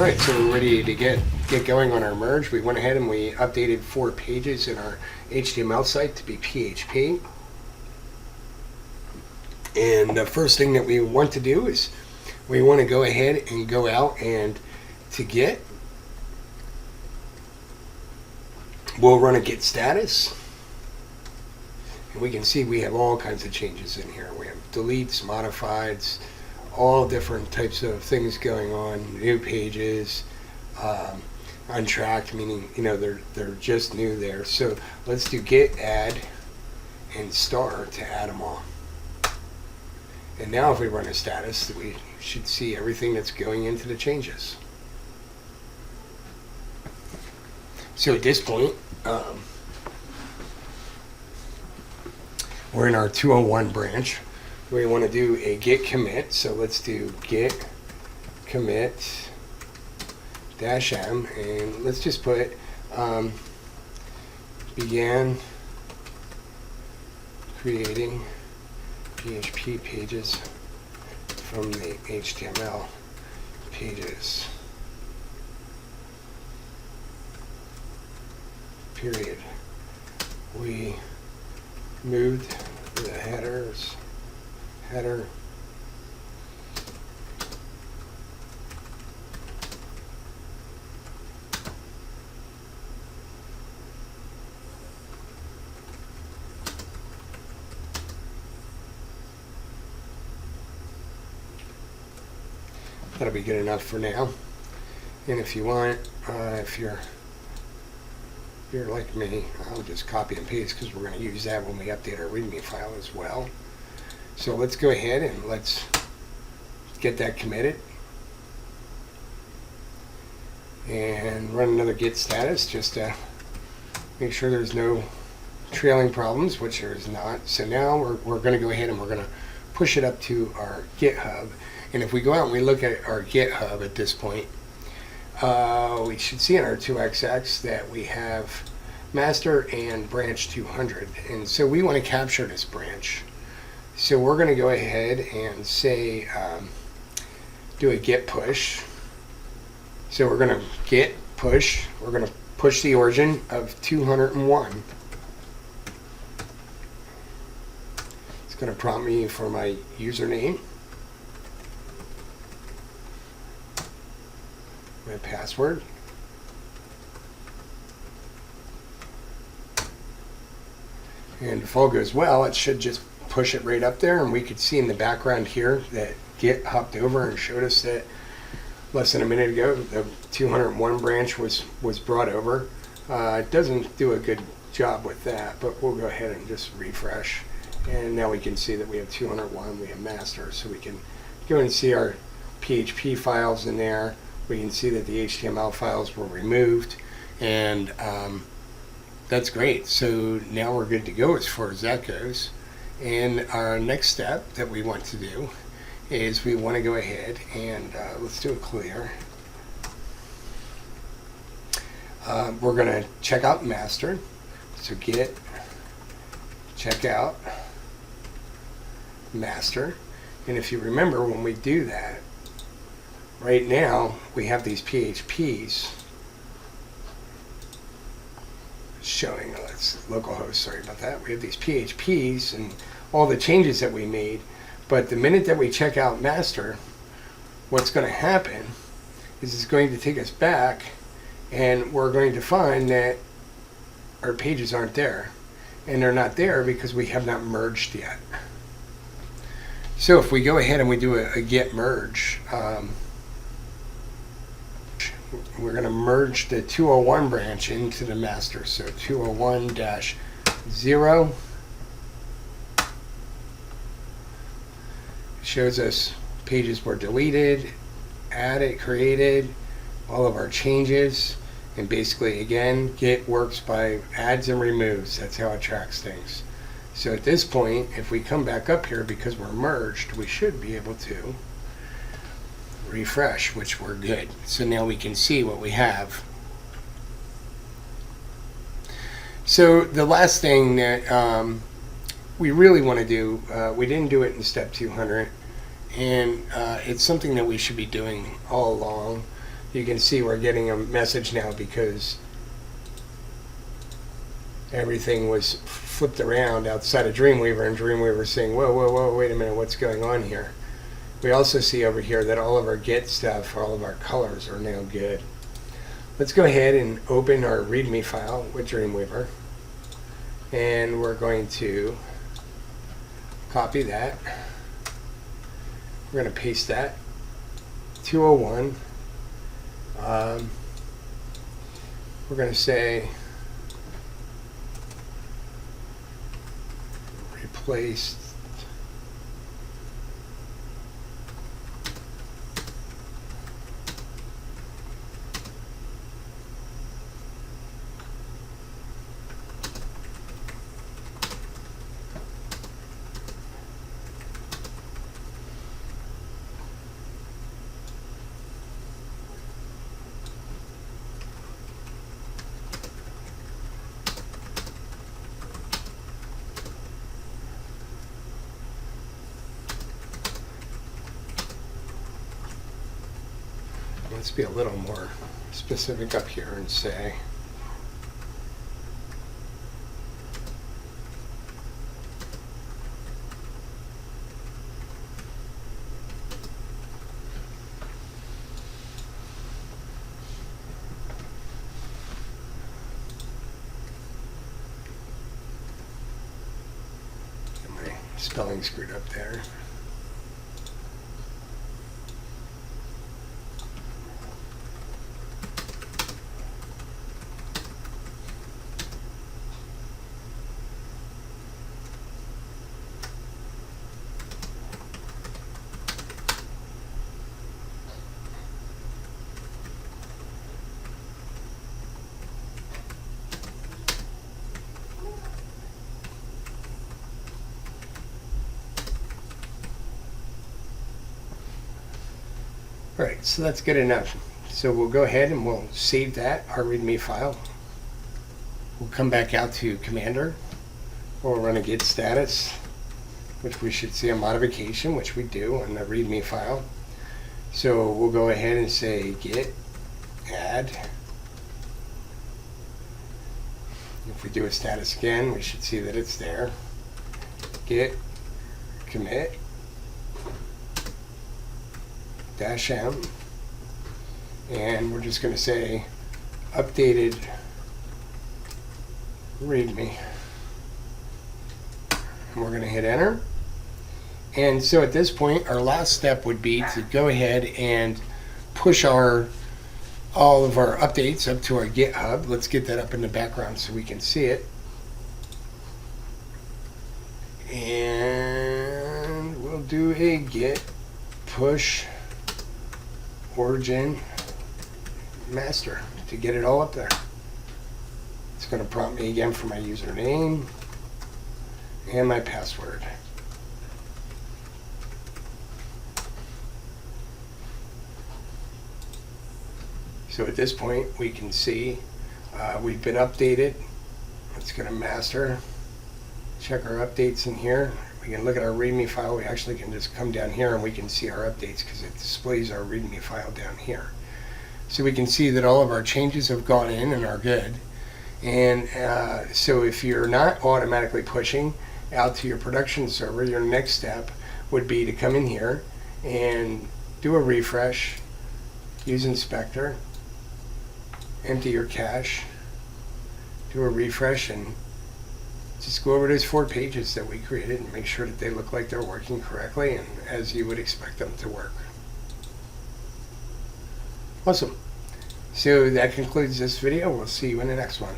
Alright, so we're ready to get going on our merge. We went ahead and we updated 4 pages in our HTML site to be PHP. And the first thing that we want to do is we want to go ahead and go out and to Git. We'll run a Git status. And we can see we have all kinds of changes in here. We have deletes, modifieds, all different types of things going on, new pages, untracked, meaning they're just new there. So let's do git add and star to add them all. And now if we run a status, we should see everything that's going into the changes. So at this point, we're in our 201 branch. We want to do a git commit, so let's do git commit -m, and let's just put began creating PHP pages from the HTML pages, period. We moved the header. That'll be good enough for now. And if you want, if you're like me, I'll just copy and paste because we're going to use that when we update our readme file as well. So let's go ahead and let's get that committed and run another git status just to make sure there's no trailing problems, which there is not. So now we're going to go ahead and we're going to push it up to our GitHub. And if we go out and we look at our GitHub at this point, we should see in our 2xx that we have master and branch 200. And so we want to capture this branch. So we're going to go ahead and say, do a git push. So we're going to git push. We're going to push the origin of 201. It's going to prompt me for my username, my password, and if all goes well, it should just push it right up there, and we could see in the background here that Git hopped over and showed us that less than a minute ago the 201 branch was brought over. It doesn't do a good job with that, but we'll go ahead and just refresh, and now we can see that we have 201, we have master, so we can go and see our PHP files in there. We can see that the HTML files were removed, and that's great. So now we're good to go as far as that goes. And our next step that we want to do is we want to go ahead and let's do a clear. We're going to check out master. So git check out master. And if you remember, when we do that, right now we have these PHPs showing, let's localhost, sorry about that. We have these PHPs and all the changes that we made, but the minute that we check out master, what's going to happen is it's going to take us back, and we're going to find that our pages aren't there, and they're not there because we have not merged yet. So if we go ahead and we do a git merge, we're going to merge the 201 branch into the master. So 201-0 shows us pages were deleted, added, created, all of our changes, and basically again Git works by adds and removes. That's how it tracks things. So at this point, if we come back up here because we're merged, we should be able to refresh, which we're good. So now we can see what we have. So the last thing that we really want to do, we didn't do it in step 200, and it's something that we should be doing all along, you can see we're getting a message now because everything was flipped around outside of Dreamweaver, and Dreamweaver saying, whoa, whoa, whoa, wait a minute, what's going on here? We also see over here that all of our Git stuff, all of our colors are now good. Let's go ahead and open our readme file with Dreamweaver, and we're going to copy that. We're going to paste that 201. We're going to say replace let's be a little more specific up here and say get my spelling screwed up there. All right, so that's good enough. So we'll go ahead and we'll save that, our readme file. We'll come back out to Commander. We'll run a git status, which we should see a modification, which we do on the readme file. So we'll go ahead and say git add. If we do a status again, we should see that it's there. Git commit -m, and we're just going to say updated readme, and we're going to hit enter. And so at this point, our last step would be to go ahead and push all of our updates up to our GitHub. Let's get that up in the background so we can see it. And we'll do a git push origin master to get it all up there. It's going to prompt me again for my username and my password. So at this point we can see we've been updated. It's going to master. Check our updates in here. We can look at our readme file. We actually can just come down here and we can see our updates because it displays our readme file down here. So we can see that all of our changes have gone in and are good. And so if you're not automatically pushing out to your production server, your next step would be to come in here and do a refresh, use inspector, empty your cache, do a refresh, and just go over those 4 pages that we created and make sure that they look like they're working correctly and as you would expect them to work. Awesome. So that concludes this video. We'll see you in the next one.